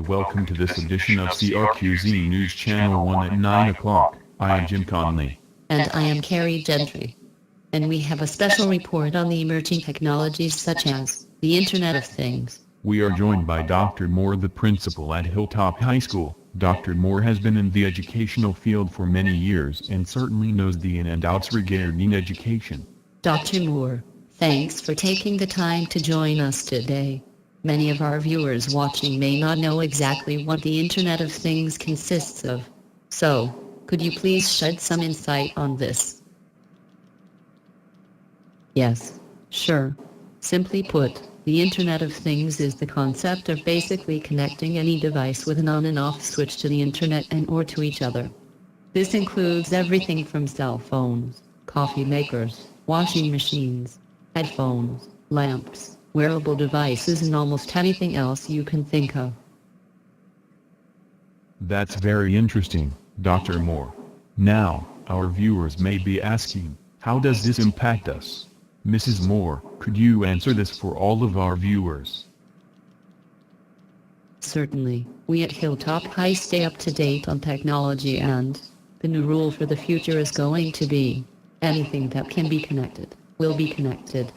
welcome to this edition of CRQZ News Channel 1 at 9 o'clock. I am Jim Conley. And I am Carrie Gentry. And we have a special report on the emerging technologies such as the Internet of Things. We are joined by Dr. Moore, the principal at Hilltop High School. Dr. Moore has been in the educational field for many years and certainly knows the in and outs regarding education. Dr. Moore, thanks for taking the time to join us today. Many of our viewers watching may not know exactly what the Internet of Things consists of. So, could you please shed some insight on this? Yes, sure. Simply put, the Internet of Things is the concept of basically connecting any device with an on and off switch to the Internet and or to each other. This includes everything from cell phones, coffee makers, washing machines, headphones, lamps, wearable devices and almost anything else you can think of. That's very interesting, Dr. Moore. Now, our viewers may be asking, how does this impact us? Mrs. Moore, could you answer this for all of our viewers? Certainly, we at Hilltop High stay up to date on technology, and the new rule for the future is going to be, anything that can be connected, will be connected.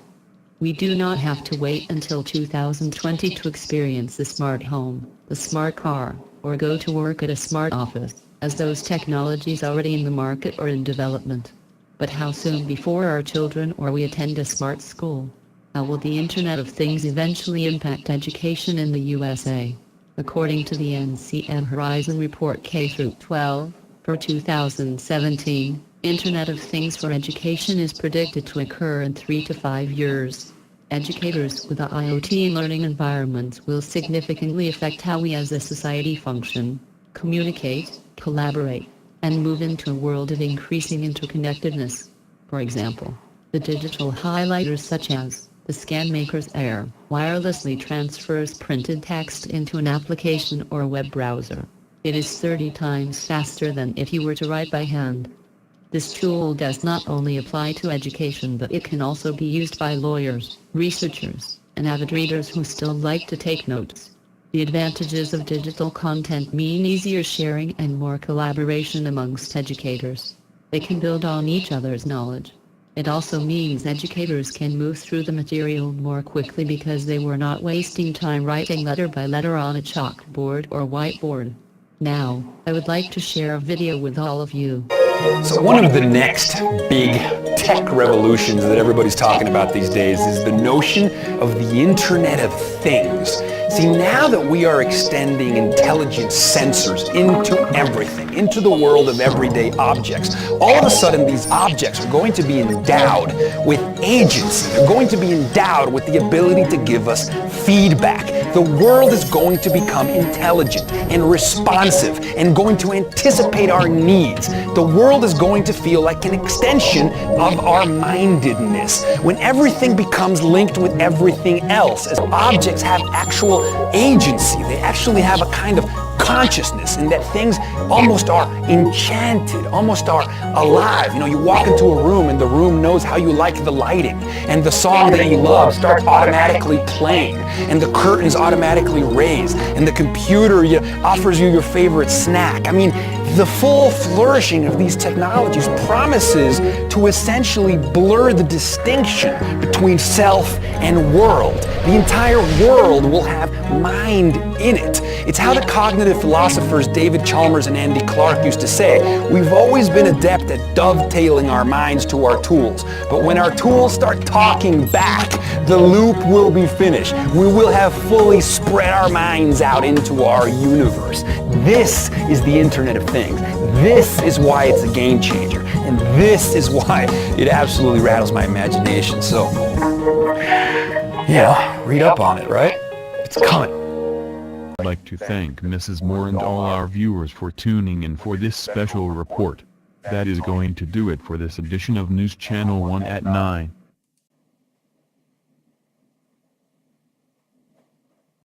We do not have to wait until 2020 to experience the smart home, the smart car, or go to work at a smart office, as those technologies already in the market or in development. But how soon before our children or we attend a smart school? How will the Internet of Things eventually impact education in the USA? According to the NCM Horizon Report K-12, for 2017, Internet of Things for education is predicted to occur in 3 to 5 years. Educators with IoT learning environments will significantly affect how we as a society function, communicate, collaborate, and move into a world of increasing interconnectedness. For example, the digital highlighters such as the ScanMaker's Air wirelessly transfers printed text into an application or web browser. It is 30 times faster than if you were to write by hand. This tool does not only apply to education, but it can also be used by lawyers, researchers, and avid readers who still like to take notes. The advantages of digital content mean easier sharing and more collaboration amongst educators. They can build on each other's knowledge. It also means educators can move through the material more quickly because they were not wasting time writing letter by letter on a chalkboard or whiteboard. Now, I would like to share a video with all of you. So one of the next big tech revolutions that everybody's talking about these days is the notion of the Internet of Things. See, now that we are extending intelligent sensors into everything, into the world of everyday objects, all of a sudden these objects are going to be endowed with agency. They're going to be endowed with the ability to give us feedback. The world is going to become intelligent and responsive and going to anticipate our needs. The world is going to feel like an extension of our mindedness. When everything becomes linked with everything else, as objects have actual agency, they actually have a kind of consciousness, and that things almost are enchanted, almost are alive. You know, you walk into a room and the room knows how you like the lighting, and the song that you love starts automatically playing, and the curtains automatically raise, and the computer offers you your favorite snack. I mean, the full flourishing of these technologies promises to essentially blur the distinction between self and world. The entire world will have mind in it. It's how the cognitive philosophers David Chalmers and Andy Clark used to say, we've always been adept at dovetailing our minds to our tools, but when our tools start talking back, the loop will be finished. We will have fully spread our minds out into our universe. This is the Internet of Things. This is why it's a game changer, and this is why it absolutely rattles my imagination. So, yeah, read up on it, right? It's coming. I'd like to thank Mrs. Moore and all our viewers for tuning in for this special report. That is going to do it for this edition of News Channel 1 at 9.